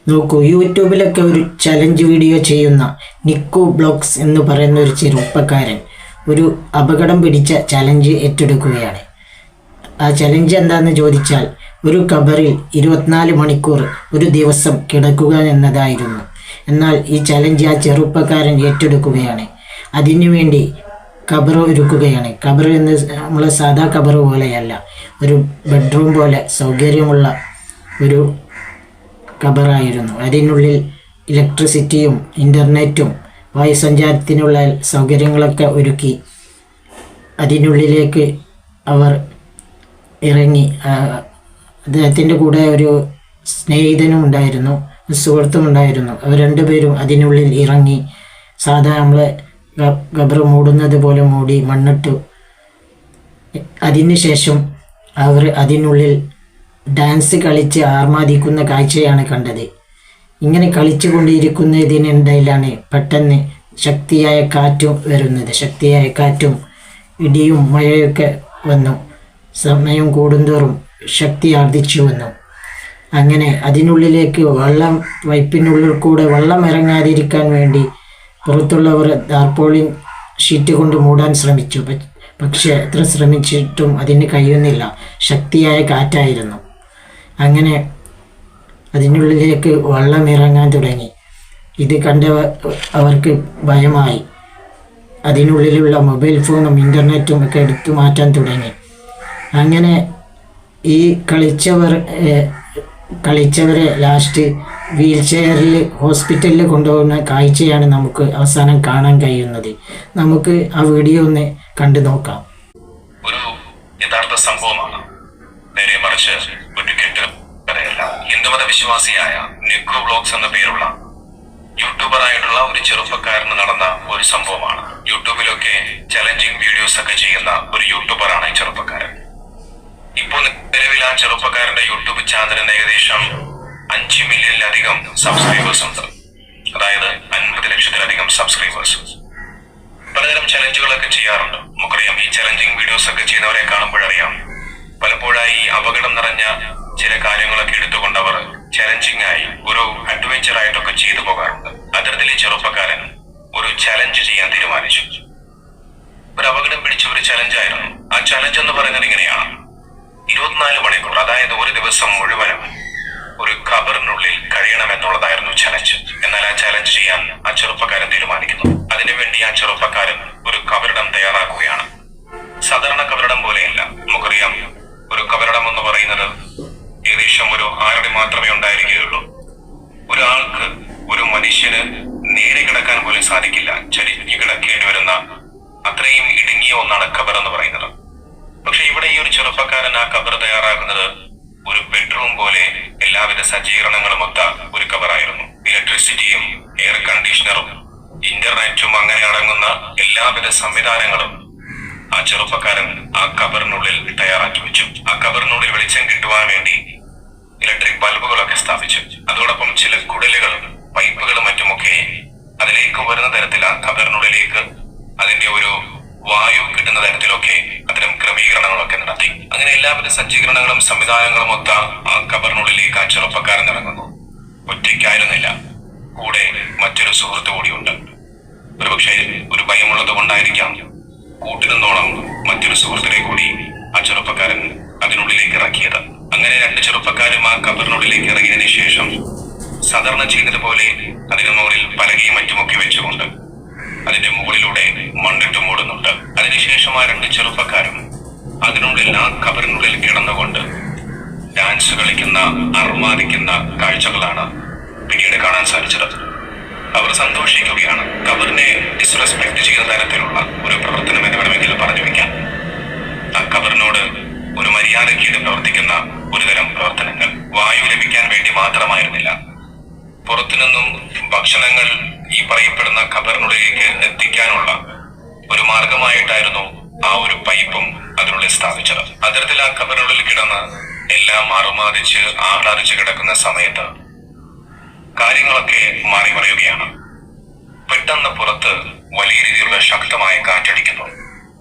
നോക്കൂ, യൂട്യൂബിലൊക്കെ ഒരു ചലഞ്ച് വീഡിയോ ചെയ്യുന്ന നിക്കു ബ്ലോഗ്സ് എന്ന് പറയുന്ന ഒരു ചെറുപ്പക്കാരൻ ഒരു അപകടം പിടിച്ച ചലഞ്ച് ഏറ്റെടുക്കുകയാണ്. ആ ചലഞ്ച് എന്താണെന്ന് ചോദിച്ചാൽ ഒരു ഖബറിൽ 24 മണിക്കൂർ ഒരു ദിവസം കിടക്കുക എന്നതായിരുന്നു. എന്നാൽ ഈ ചലഞ്ച് ആ ചെറുപ്പക്കാരൻ ഏറ്റെടുക്കുകയാണ്. അതിനുവേണ്ടി ഖബർ ഒരുക്കുകയാണ്. ഖബർ എന്ന് നമ്മളെ സാധാ ഖബർ പോലെയല്ല, ഒരു ബെഡ്റൂം പോലെ സൗകര്യമുള്ള ഒരു ഖബറായിരുന്നു. അതിനുള്ളിൽ ഇലക്ട്രിസിറ്റിയും ഇൻ്റർനെറ്റും വായുസഞ്ചാരത്തിനുള്ള സൗകര്യങ്ങളൊക്കെ ഒരുക്കി അതിനുള്ളിലേക്ക് അവർ ഇറങ്ങി. അദ്ദേഹത്തിൻ്റെ കൂടെ ഒരു സ്നേഹിതനും ഉണ്ടായിരുന്നു, സുഹൃത്തും ഉണ്ടായിരുന്നു. അവർ രണ്ടുപേരും അതിനുള്ളിൽ ഇറങ്ങി സാധാ നമ്മളെ ഖബർ മൂടുന്നത് പോലെ മൂടി മണ്ണിട്ടു. അതിനുശേഷം അവർ അതിനുള്ളിൽ ഡാൻസ് കളിച്ച് ആർമാദിക്കുന്ന കാഴ്ചയാണ് കണ്ടത്. ഇങ്ങനെ കളിച്ചു കൊണ്ടിരിക്കുന്നതിനിടയിലാണ് പെട്ടെന്ന് ശക്തിയായ കാറ്റും വരുന്നത്. ശക്തിയായ കാറ്റും ഇടിയും മഴയൊക്കെ വന്നു. സമയം കൂടുന്തോറും ശക്തി ആർജിച്ചു വന്നു. അങ്ങനെ അതിനുള്ളിലേക്ക് പൈപ്പിനുള്ളിൽ കൂടെ വെള്ളം ഇറങ്ങാതിരിക്കാൻ വേണ്ടി പുറത്തുള്ളവർ ടാർപോളിൻ ഷീറ്റ് കൊണ്ട് മൂടാൻ ശ്രമിച്ചു. പക്ഷേ എത്ര ശ്രമിച്ചിട്ടും അതിന് കഴിയുന്നില്ല. ശക്തിയായ കാറ്റായിരുന്നു. അങ്ങനെ അതിനുള്ളിലേക്ക് വെള്ളം ഇറങ്ങാൻ തുടങ്ങി. ഇത് കണ്ട അവർക്ക് ഭയമായി. അതിനുള്ളിലുള്ള മൊബൈൽ ഫോണും ഇൻ്റർനെറ്റും ഒക്കെ എടുത്തു മാറ്റാൻ തുടങ്ങി. അങ്ങനെ ഈ കളിച്ചവരെ ലാസ്റ്റ് വീൽ ചെയറിൽ ഹോസ്പിറ്റലിൽ കൊണ്ടുപോകുന്ന കാഴ്ചയാണ് നമുക്ക് അവസാനം കാണാൻ കഴിയുന്നത്. നമുക്ക് ആ വീഡിയോ ഒന്ന് കണ്ടു നോക്കാം. ഒരു യഥാർത്ഥ സംഭവമാണ്. നേരെ മറിച്ച് ഒരു കെട്ടുകഥയല്ല. ഹിന്ദുമത വിശ്വാസിയായ നിക്കു ബ്ലോഗ്സ് എന്ന പേരുള്ള യൂട്യൂബറായിട്ടുള്ള ഒരു ചെറുപ്പക്കാരന് നടന്ന ഒരു സംഭവമാണ്. യൂട്യൂബിലൊക്കെ ചലഞ്ചിങ് വീഡിയോസ് ഒക്കെ ചെയ്യുന്ന ഒരു യൂട്യൂബറാണ് ഈ ചെറുപ്പക്കാരൻ. ഇപ്പോൾ നിലവിൽ ആ ചെറുപ്പക്കാരന്റെ യൂട്യൂബ് ചാനലിന് ഏകദേശം 5 മില്യണിലധികം സബ്സ്ക്രൈബേഴ്സ് ഉണ്ട്. അതായത് 50 ലക്ഷത്തിലധികം സബ്സ്ക്രൈബേഴ്സ്. പലതരം ചലഞ്ചുകളൊക്കെ ചെയ്യാറുണ്ട്. നമുക്കറിയാം, ഈ ചലഞ്ചിങ് വീഡിയോസ് ഒക്കെ ചെയ്യുന്നവരെ കാണുമ്പോഴറിയാം, പലപ്പോഴായി അപകടം നിറഞ്ഞ ചില കാര്യങ്ങളൊക്കെ എടുത്തുകൊണ്ട് അവർ ചലഞ്ചിങ് ആയി ഒരു അഡ്വഞ്ചർ ആയിട്ടൊക്കെ ചെയ്തു പോകാറുണ്ട്. അത്തരത്തിൽ ഈ ചെറുപ്പക്കാരൻ ഒരു ചലഞ്ച് ചെയ്യാൻ തീരുമാനിച്ചു. ഒരു അപകടം പിടിച്ച ഒരു ചലഞ്ചായിരുന്നു. ആ ചലഞ്ച് എന്ന് പറയുന്നത് ഇങ്ങനെയാണ്: 24 മണിക്കൂർ, അതായത് ഒരു ദിവസം മുഴുവനും ഒരു ഖബറിനുള്ളിൽ കഴിയണമെന്നുള്ളതായിരുന്നു ചലഞ്ച്. എന്നാൽ ആ ചലഞ്ച് ചെയ്യാൻ ആ ചെറുപ്പക്കാരൻ തീരുമാനിക്കുന്നു. അതിനുവേണ്ടി ആ ചെറുപ്പക്കാരൻ ഒരു കബറിടം തയ്യാറാക്കുകയാണ്. സാധാരണ കബറിടം പോലെയല്ല. നമുക്കറിയാം, ഒരു കബറിടം എന്ന് പറയുന്നത് ഏകദേശം ഒരു 6 അടി മാത്രമേ ഉണ്ടായിരിക്കുകയുള്ളൂ. ഒരാൾക്ക്, ഒരു മനുഷ്യന് നേരെ കിടക്കാൻ പോലും സാധിക്കില്ല. ചരിഞ്ഞു കിടക്കേണ്ടി വരുന്ന അത്രയും ഇടുങ്ങിയ ഒന്നാണ് ഖബർ എന്ന് പറയുന്നത്. പക്ഷെ ഇവിടെ ഈ ഒരു ചെറുപ്പക്കാരൻ ആ ഖബർ തയ്യാറാക്കുന്നത് ഒരു ബെഡ്റൂം പോലെ എല്ലാവിധ സജ്ജീകരണങ്ങളും ഒത്ത ഒരു ഖബറായിരുന്നു. ഇലക്ട്രിസിറ്റിയും എയർ കണ്ടീഷണറും ഇന്റർനെറ്റും അങ്ങനെ അടങ്ങുന്ന എല്ലാവിധ സംവിധാനങ്ങളും ആ ചെറുപ്പക്കാരൻ ആ ഖബറിനുള്ളിൽ തയ്യാറാക്കി വെച്ചു. ആ ഖബറിനുള്ളിൽ വെളിച്ചം കിട്ടുവാൻ വേണ്ടി ഇലക്ട്രിക് ബൾബുകളൊക്കെ സ്ഥാപിച്ചു. അതോടൊപ്പം ചില കുടലുകളും പൈപ്പുകളും മറ്റുമൊക്കെ അതിലേക്ക് വരുന്ന തരത്തിൽ ആ ഖബറിനുള്ളിലേക്ക് അതിന്റെ ഒരു വായു കിട്ടുന്ന തരത്തിലൊക്കെ അത്തരം ക്രമീകരണങ്ങളൊക്കെ നടത്തി. അങ്ങനെ എല്ലാവിധ സജ്ജീകരണങ്ങളും സംവിധാനങ്ങളും ഒത്ത ആ ഖബറിനുള്ളിലേക്ക് ആ ചെറുപ്പക്കാരൻ ഇറങ്ങുന്നു. ഒറ്റയ്ക്കായിരുന്നില്ല, കൂടെ മറ്റൊരു സുഹൃത്തു കൂടിയുണ്ട്. ഒരുപക്ഷെ ഒരു ഭയമുള്ളത് കൊണ്ടായിരിക്കാം കൂട്ടിരുന്നോളം മറ്റൊരു സുഹൃത്തിനെ കൂടി ആ ചെറുപ്പക്കാരൻ അതിനുള്ളിലേക്ക് ഇറക്കിയത്. അങ്ങനെ 2 ചെറുപ്പക്കാരും ആ ഖബറിനുള്ളിലേക്ക് ഇറങ്ങിയതിനു ശേഷം സാധാരണ ചെയ്യുന്നതുപോലെ അതിനു മുകളിൽ പലകയും മറ്റുമൊക്കെ വെച്ചുകൊണ്ട് അതിന്റെ മുകളിലൂടെ മണ്ണിട്ട് മൂടുന്നുണ്ട്. അതിനുശേഷം ആ 2 ചെറുപ്പക്കാരും അതിനുള്ളിൽ ആ ഖബറിനുള്ളിൽ കിടന്നുകൊണ്ട് ഡാൻസ് കളിക്കുന്ന, അർമാദിക്കുന്ന കാഴ്ചകളാണ് പിന്നീട് കാണാൻ സാധിച്ചത്. അവർ സന്തോഷിക്കുകയാണ്. ഖബറിനെ ഡിസ്റെസ്പെക്ട് ചെയ്യുന്ന തരത്തിലുള്ള ഒരു പ്രവർത്തനം എന്ന് വേണമെങ്കിൽ പറഞ്ഞു വയ്ക്കാം. ആ ഖബറിനോട് ഒരു മര്യാദയ്ക്ക് പ്രവർത്തിക്കുന്ന ഒരുതരം പ്രവർത്തനങ്ങൾ. വായു ലഭിക്കാൻ വേണ്ടി മാത്രമായിരുന്നില്ല, പുറത്തുനിന്നും ഭക്ഷണങ്ങൾ ഈ പറയപ്പെടുന്ന ഖബറിനുള്ളിലേക്ക് എത്തിക്കാനുള്ള ഒരു മാർഗമായിട്ടായിരുന്നു ആ ഒരു പൈപ്പും അതിനുള്ളിൽ സ്ഥാപിച്ചത്. അത്തരത്തിൽ ആ ഖബറിനുള്ളിൽ കിടന്ന് എല്ലാം അറുമാദിച്ച് ആഹ്ലാദിച്ച് കിടക്കുന്ന സമയത്ത് കാര്യങ്ങളൊക്കെ മാറി മറിയുകയാണ്. പെട്ടെന്ന് പുറത്ത് വലിയ രീതിയിലുള്ള ശക്തമായ കാറ്റടിക്കുന്നു.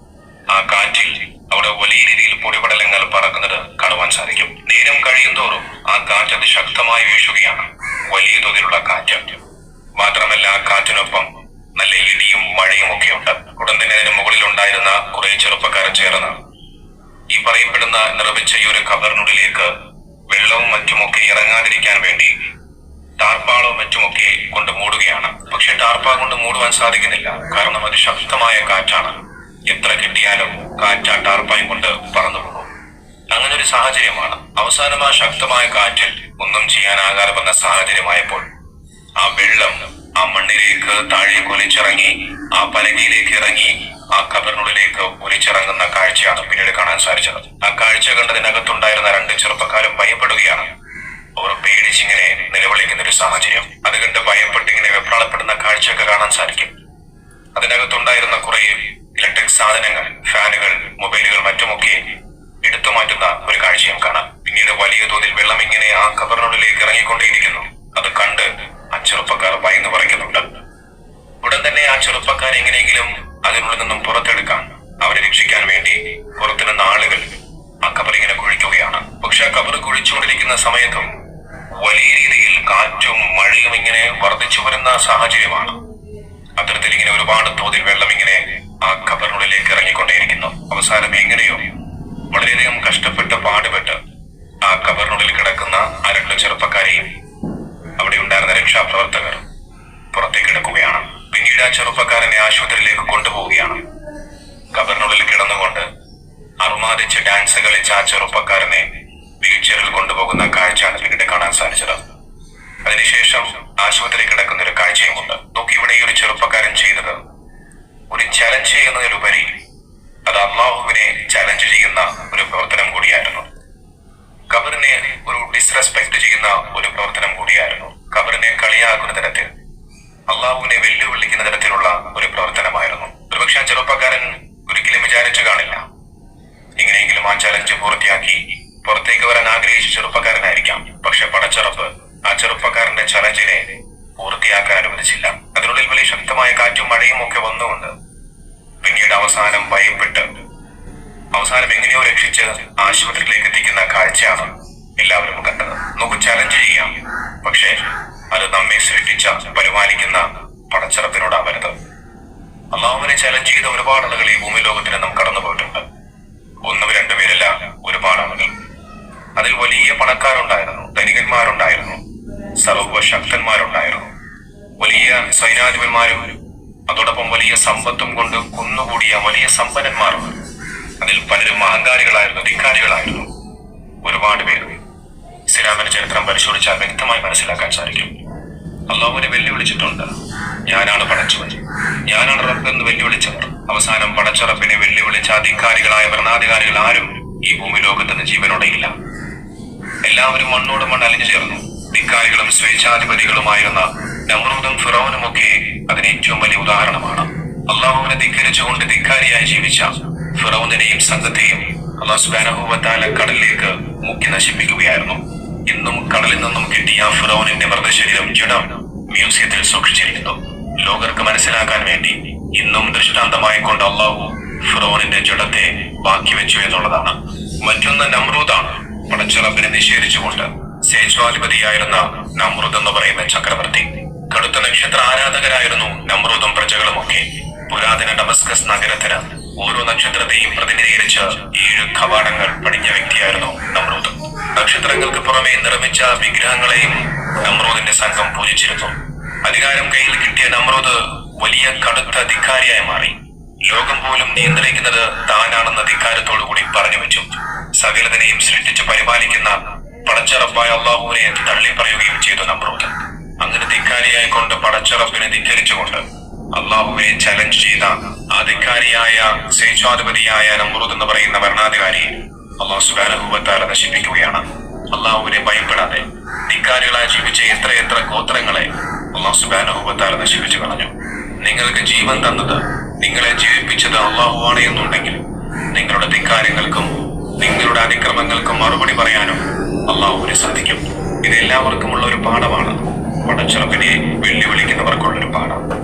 ആ കാറ്റിൽ അവിടെ വലിയ രീതിയിൽ പൊടിപടലങ്ങൾ പറക്കുന്നത് കാണുവാൻ സാധിക്കും. നേരം കഴിയുന്തോറും ആ കാറ്റ് അതിശക്തമായി വീശുകയാണ്. വലിയ ഒരു ഖബറിനുള്ളിലേക്ക് വെള്ളവും മറ്റുമൊക്കെ ഇറങ്ങാതിരിക്കാൻ വേണ്ടി ടാർപ്പാളോ മറ്റുമൊക്കെ കൊണ്ട് മൂടുകയാണ്. പക്ഷെ ടാർപ്പാ കൊണ്ട് മൂടുവാൻ സാധിക്കുന്നില്ല, കാരണം അത് ശക്തമായ കാറ്റാണ്. എത്ര കിട്ടിയാലും കാറ്റ് ആ ടാർപ്പായും കൊണ്ട് പറന്നു പോകും. അങ്ങനെ ഒരു സാഹചര്യമാണ്. അവസാനം ആ ശക്തമായ കാറ്റിൽ ഒന്നും ചെയ്യാനാകാതെ വന്ന സാഹചര്യമായപ്പോൾ ആ വെള്ളം ആ മണ്ണിലേക്ക് താഴേക്ക് ഒലിച്ചിറങ്ങി, ആ പലകയിലേക്ക് ഇറങ്ങി, ആ ഖബറിനുള്ളിലേക്ക് ഒലിച്ചിറങ്ങുന്ന കാഴ്ചയാണ് പിന്നീട് കാണാൻ സാധിച്ചത്. ആ കാഴ്ച കണ്ടതിനകത്തുണ്ടായിരുന്ന 2 ചെറുപ്പക്കാരും ഭയപ്പെടുകയാണ്. അവർ പേടിച്ചിങ്ങനെ നിലവിളിക്കുന്ന ഒരു സാഹചര്യം. അത് കണ്ട് ഭയപ്പെട്ടിങ്ങനെ വെപ്രാളപ്പെടുന്ന കാഴ്ചയൊക്കെ കാണാൻ സാധിക്കും. അതിനകത്തുണ്ടായിരുന്ന കുറെ ഇലക്ട്രിക് സാധനങ്ങൾ, ഫാനുകൾ, മൊബൈലുകൾ മറ്റുമൊക്കെ എടുത്തു മാറ്റുന്ന ഒരു കാഴ്ചയും കാണാം. പിന്നീട് വലിയ തോതിൽ വെള്ളം ഇങ്ങനെ ആ ഖബറിനുള്ളിലേക്ക് ഇറങ്ങിക്കൊണ്ടേയിരിക്കുന്നു. അത് കണ്ട് ആ ചെറുപ്പക്കാർ ഭയന്ന് പറിക്കുന്നുണ്ട്. ഉടൻ തന്നെ ആ ചെറുപ്പക്കാർ എങ്ങനെയെങ്കിലും അതിനുള്ളിൽ നിന്നും പുറത്തെടുക്കാൻ, അവരെ രക്ഷിക്കാൻ വേണ്ടി പുറത്തുനിന്ന ആളുകൾ ആ ഖബർ ഇങ്ങനെ കുഴിക്കുകയാണ്. പക്ഷെ ആ ഖബർ കുഴിച്ചുകൊണ്ടിരിക്കുന്ന സമയത്തും വലിയ രീതിയിൽ കാറ്റും മഴയും ഇങ്ങനെ വർദ്ധിച്ചു വരുന്ന സാഹചര്യമാണ്. അത്തരത്തിൽ ഇങ്ങനെ ഒരുപാട് തോതിൽ വെള്ളം ഇങ്ങനെ ആ ഖബറിനുള്ളിലേക്ക് ഇറങ്ങിക്കൊണ്ടേയിരിക്കുന്നു. അവസാനം എങ്ങനെയോ വളരെയധികം കഷ്ടപ്പെട്ട് പാടുപെട്ട് ആ ഖബറിനുള്ളിൽ കിടക്കുന്ന ആ 2 ചെറുപ്പക്കാരെയും അവിടെ ഉണ്ടായിരുന്ന രക്ഷാപ്രവർത്തകർ പുറത്തേക്ക് എടുക്കുകയാണ്. പിന്നീട് ആ ചെറുപ്പക്കാരനെ ആശുപത്രിയിലേക്ക് കൊണ്ടുപോവുകയാണ്. ഖബറിനുള്ളിൽ കിടന്നുകൊണ്ട് അറുമാദിച്ച് ഡാൻസ് കളിച്ച ആ ചെറുപ്പക്കാരനെ വീൽചെയറിൽ കൊണ്ടുപോകുന്ന കാഴ്ചയാണ് പിന്നീട് കാണാൻ സാധിച്ചത്. അതിനുശേഷം ആശുപത്രി കിടക്കുന്ന ഒരു കാഴ്ചയുമുണ്ട്. നോക്കി, ഇവിടെ ഈ ഒരു ചെറുപ്പക്കാരൻ ചെയ്തത് ഒരു ചലഞ്ച് ചെയ്യുന്നതിലുപരി അത് അള്ളാഹുവിനെ ചലഞ്ച് ചെയ്യുന്ന ഒരു പ്രവർത്തനം കൂടിയായിരുന്നു. ഖബറിനെ ഒരു ഡിസ്റെസ്പെക്ട് ചെയ്യുന്ന ഒരു പ്രവർത്തനം കൂടിയായിരുന്നു. ഖബറിനെ കളിയാക്കുന്ന തരത്തിൽ, അള്ളാഹുവിനെ വെല്ലുവിളിക്കുന്ന തരത്തിലുള്ള ഒരു പ്രവർത്തനമായിരുന്നു. ഒരുപക്ഷെ ആ ചെറുപ്പക്കാരൻ ഒരിക്കലും വിചാരിച്ചു കാണില്ല എങ്ങനെയെങ്കിലും ആ ചലഞ്ച് പൂർത്തിയാക്കി പുറത്തേക്ക് വരാൻ ആഗ്രഹിച്ച ചെറുപ്പക്കാരനായിരിക്കാം. പക്ഷെ പടച്ചറപ്പ് ആ ചെറുപ്പക്കാരന്റെ ചലഞ്ചിനെ പൂർത്തിയാക്കാൻ അനുവദിച്ചില്ല. അതിനുള്ളിൽ വലിയ ശക്തമായ കാറ്റും മഴയും ഒക്കെ വന്നുകൊണ്ട് പിന്നീട് അവസാനം ഭയപ്പെട്ട് അവസാനം എങ്ങനെയോ രക്ഷിച്ച് ആശുപത്രിയിലേക്ക് എത്തിക്കുന്ന കാഴ്ചയാണ് എല്ലാവരും കണ്ടത്. നമുക്ക് ചലഞ്ച് ചെയ്യാം, പക്ഷേ അത് നമ്മെ സൃഷ്ടിച്ച പരിപാലിക്കുന്ന പടച്ചറപ്പിനോടാവരുത്. അള്ളാഹുവിനെ ചലഞ്ച് ചെയ്ത ഒരുപാട് ആളുകൾ ഈ ഭൂമി ലോകത്തിന് നാം കടന്നു പോയിട്ടുണ്ട്. 1-2 പേരല്ല, ഒരുപാട് ആളുകൾ. അതിൽ വലിയ പണക്കാരുണ്ടായിരുന്നു, ധനികന്മാരുണ്ടായിരുന്നു, സർവശക്തന്മാരുണ്ടായിരുന്നു, വലിയ സൈനാധിപന്മാരും അതോടൊപ്പം വലിയ സമ്പത്തും കൊണ്ട് കുന്നുകൂടിയ വലിയ സമ്പന്നന്മാരും. അതിൽ പലരും അഹങ്കാരികളായിരുന്നു, ധിക്കാരികളായിരുന്നു. ഒരുപാട് പേര് ഇസ്ലാമിന്റെ ചരിത്രം പരിശോധിച്ചാൽ വ്യക്തമായി മനസ്സിലാക്കാൻ സാധിക്കും. അള്ളാഹുവിനെ വെല്ലുവിളിച്ചിട്ടുണ്ട്. ഞാനാണ് പടച്ചവൻ, ഞാനാണ് റബ്ബ് എന്ന് വെല്ലുവിളിച്ചവർ. അവസാനം പടച്ചറപ്പിനെ വെല്ലുവിളിച്ച അധികാരികളായ ഭരണാധികാരികൾ ആരും ഈ ഭൂമി ലോകത്തിന് ജീവനോടെയില്ല. എല്ലാവരും മണ്ണോട് മണ്ണ് അലിഞ്ഞു ചേർന്നു. ധിക്കാരികളും സ്വേച്ഛാധിപതികളുമായിരുന്ന നമ്രൂദും ഫിറൗനും ഒക്കെ അതിന് ഏറ്റവും വലിയ ഉദാഹരണമാണ്. അള്ളാഹുവിനെ ധിക്കരിച്ചുകൊണ്ട് ധിക്കാരിയായി ജീവിച്ച ഫിറൗനിനെയും സംഘത്തെയും അല്ലാഹു സുബ്ഹാനഹു വ തആല കടലിലേക്ക് മുക്കി നശിപ്പിക്കുകയായിരുന്നു. ഇന്നും കടലിൽ നിന്നും കിട്ടിയ ഫിറൗനിന്റെ മൃതശരീരം ജഡം മ്യൂസിയത്തിൽ സൂക്ഷിച്ചിരിക്കുന്നു. ലോകർക്ക് മനസ്സിലാക്കാൻ വേണ്ടി ഇന്നും ദൃഷ്ടാന്തമായി കൊണ്ട് അള്ളാഹു ഫിറൗനിന്റെ ജഡത്തെ ബാക്കി വെച്ചു എന്നുള്ളതാണ്. മറ്റൊന്ന് നമ്രൂദാണ്. പടച്ചറപ്പിനെ നിഷേധിച്ചുകൊണ്ട് സ്വേച്ഛാധിപതിയായിരുന്ന നമ്രൂദ് എന്ന് പറയുന്ന ചക്രവർത്തി. കടുത്ത നക്ഷത്ര ആരാധകരായിരുന്നു നമ്രൂദും പ്രജകളുമൊക്കെ. പുരാതന ഡമസ്കസ് നഗരത്തിന് ഓരോ നക്ഷത്രത്തെയും പ്രതിനിധീകരിച്ച് 7 കവാടങ്ങൾ പണിഞ്ഞ വ്യക്തിയായിരുന്നു നമ്രൂദ്. നക്ഷത്രങ്ങൾക്ക് പുറമെ നിർമ്മിച്ച വിഗ്രഹങ്ങളെയും നമ്രൂദിന്റെ സംഘം പൂജിച്ചിരുന്നു. അധികാരം കയ്യിൽ കിട്ടിയ നമ്രൂദ് വലിയ കടുത്ത ധിക്കാരിയായി മാറി. ലോകം പോലും നിയന്ത്രിക്കുന്നത് താനാണെന്ന ധിക്കാരത്തോടുകൂടി പറഞ്ഞു വെച്ചു. സകലതിനെയും സൃഷ്ടിച്ച് പരിപാലിക്കുന്ന പടച്ചറപ്പായ അള്ളാഹുവിനെ തള്ളിപ്പറയുകയും ചെയ്തു നമ്രൂദ്. അങ്ങനെ ധിക്കാരിയായി കൊണ്ട് പടച്ചറപ്പിനെ ധിക്കരിച്ചുകൊണ്ട് അള്ളാഹുവിനെ ചലഞ്ച് ചെയ്ത ആ ധിക്കാരിയായ സ്വേച്ഛാധിപതിയായ നമ്രൂദ് എന്ന് പറയുന്ന ഭരണാധികാരിയെ അല്ലാഹു സുബ്ഹാനഹു വ തആല നശിപ്പിക്കുകയാണ്. അള്ളാഹുവിനെ ഭയപ്പെടാതെ ധിക്കാരികളായി ജീവിച്ച എത്രയെത്ര ഗോത്രങ്ങളെ അല്ലാഹു സുബ്ഹാനഹു വ തആല നശിപ്പിച്ചു കളഞ്ഞു. നിങ്ങൾക്ക് ജീവൻ തന്നത്, നിങ്ങളെ ജീവിപ്പിച്ചത് അള്ളാഹുവാണ് എന്നുണ്ടെങ്കിൽ നിങ്ങളുടെ ധിക്കാരങ്ങൾക്കും നിങ്ങളുടെ അതിക്രമങ്ങൾക്കും മറുപടി പറയാനും അള്ളാഹുവിന് സാധിക്കും. ഇത് എല്ലാവർക്കുമുള്ള ഒരു പാഠമാണ്. പടച്ചറപ്പിനെ വെല്ലുവിളിക്കുന്നവർക്കുള്ളൊരു പാഠം.